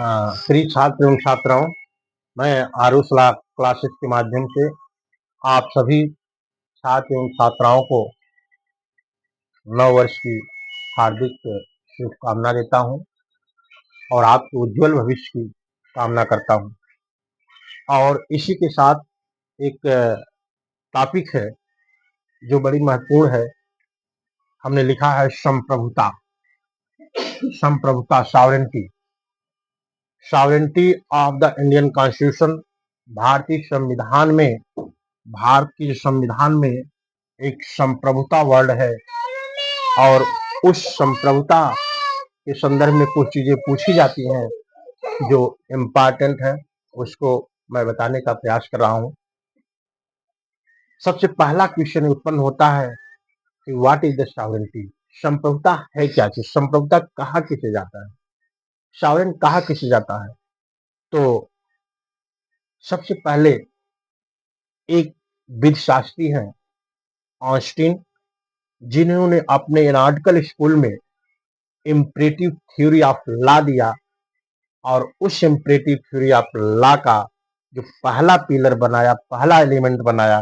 प्रिय छात्र एवं छात्राओं, मैं आरुष क्लासेस के माध्यम से आप सभी छात्र एवं छात्राओं को नव वर्ष की हार्दिक शुभकामना देता हूं और आपके उज्जवल भविष्य की कामना करता हूं। और इसी के साथ एक टॉपिक है जो बड़ी महत्वपूर्ण है। हमने लिखा है संप्रभुता। Sovereignty of the Indian constitution. Bharat की संविधान में एक संप्रभुता वर्ड है और उस संप्रभुता के संदर्भ में कुछ चीजें पूछी जाती हैं जो इम्पोर्टेंट है, उसको मैं बताने का प्रयास कर रहा हूं। सबसे पहला क्वेश्चन उत्पन्न होता है कि व्हाट इज द सॉवरेंटी। संप्रभुता है क्या चीज? संप्रभुता कहा किसे जाता है? सॉवरेन कहा किसे जाता है? तो सबसे पहले एक विधिशास्त्री हैं ऑस्टिन, जिन्होंने अपने एनालिटिकल स्कूल में इम्परेटिव थ्योरी ऑफ लॉ दिया और उस इम्परेटिव थ्योरी ऑफ लॉ का जो पहला पिलर बनाया, पहला एलिमेंट बनाया,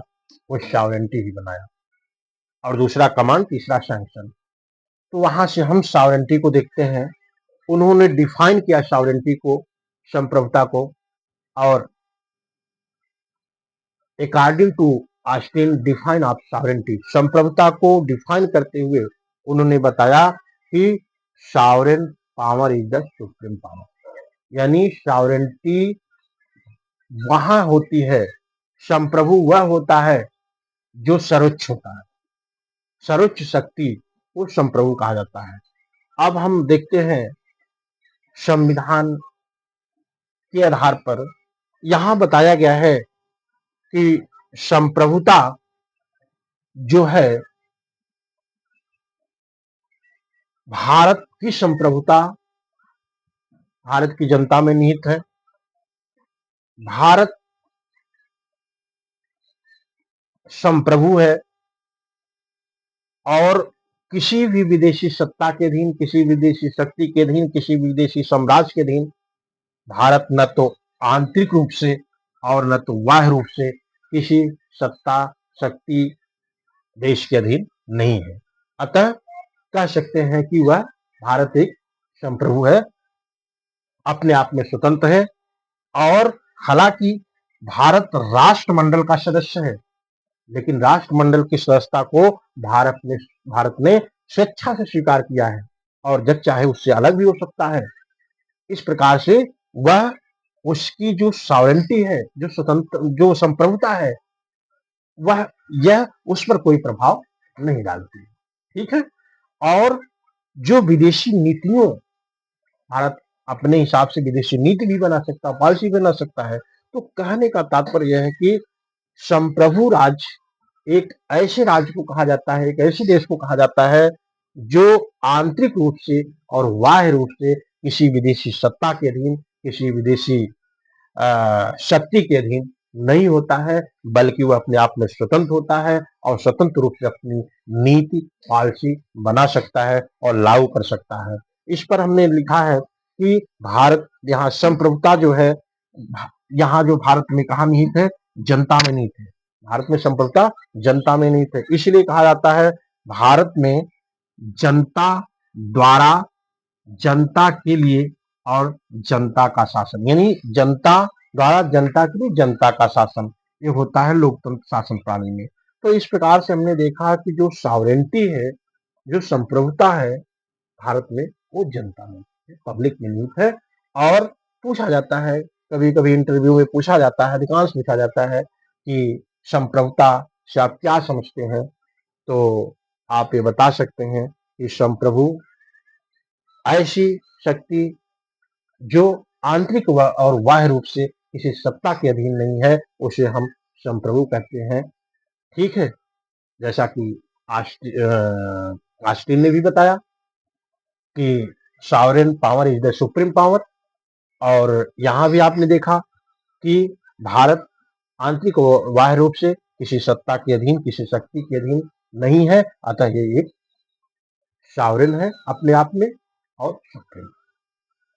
वो सॉवरेंटी ही बनाया। और दूसरा कमांड, तीसरा सैंक्शन। तो वहां से हम सॉवरेंटी को देखते हैं। उन्होंने डिफाइन किया सॉवरेंटी को, संप्रभुता को, और according to Austin define of sovereignty, संप्रभुता को डिफाइन करते हुए उन्होंने बताया कि sovereign power is the supreme power. यानी सॉवरेंटी वहां होती है, संप्रभु वह होता है जो सर्वोच्च होता है, सर्वोच्च शक्ति को संप्रभु कहा जाता है। अब हम देखते हैं संविधान के आधार पर यहां बताया गया है कि संप्रभुता जो है, भारत की संप्रभुता भारत की जनता में निहित है। भारत संप्रभु है और किसी भी विदेशी सत्ता के अधीन, किसी विदेशी शक्ति के अधीन, किसी विदेशी साम्राज्य के अधीन भारत न तो आंतरिक रूप से और न तो बाह्य रूप से किसी सत्ता, शक्ति, देश के अधीन नहीं है। अतः कह सकते हैं कि वह भारत एक संप्रभु है, अपने आप में स्वतंत्र है। और हालांकि भारत राष्ट्रमंडल का सदस्य है, लेकिन राष्ट्रमंडल की सदस्यता को भारत ने स्वेच्छा से स्वीकार किया है और जब चाहे उससे अलग भी हो सकता है। इस प्रकार से वह, उसकी जो सॉवरेंटी है, जो स्वतंत्र, जो संप्रभुता है, वह यह उस पर कोई प्रभाव नहीं डालती। ठीक है। और जो विदेशी नीतियों, भारत अपने हिसाब से विदेशी नीति भी बना सकता है, पॉलिसी बना सकता है। तो कहने का तात्पर्य यह है कि संप्रभु राज्य एक ऐसे राज्य को कहा जाता है, एक ऐसे देश को कहा जाता है जो आंतरिक रूप से और बाह्य रूप से किसी विदेशी सत्ता के अधीन, किसी विदेशी शक्ति के अधीन नहीं होता है, बल्कि वह अपने आप में स्वतंत्र होता है और स्वतंत्र रूप से अपनी नीति, पॉलिसी बना सकता है और लागू कर सकता है। इस पर हमने लिखा है कि भारत, यहाँ संप्रभुता जो है, यहाँ जो भारत में कहा निहित है, जनता में निहित है। भारत में संप्रभुता जनता में निहित है, इसलिए कहा जाता है भारत में जनता द्वारा, जनता के लिए और जनता का शासन। यानी जनता द्वारा, जनता के लिए, जनता का शासन, ये होता है लोकतंत्र शासन प्रणाली में। तो इस प्रकार से हमने देखा कि जो सॉवरेंटी है, जो संप्रभुता है भारत में, वो जनता में, पब्लिक में निहित है। और पूछा जाता है, कभी कभी इंटरव्यू में पूछा जाता है, अधिकांश पूछा जाता है कि संप्रभुता से आप क्या समझते हैं? तो आप ये बता सकते हैं कि संप्रभु ऐसी शक्ति जो आंतरिक और बाह्य रूप से किसी सत्ता के अधीन नहीं है, उसे हम संप्रभु कहते हैं। ठीक है। जैसा कि ऑस्टिन ने भी बताया कि sovereign power is the supreme power. और यहां भी आपने देखा कि भारत आंतरिक और बाह्य रूप से किसी सत्ता के अधीन, किसी शक्ति के अधीन नहीं है, अतः ये एक सॉवरेन है अपने आप में और सुप्रीम।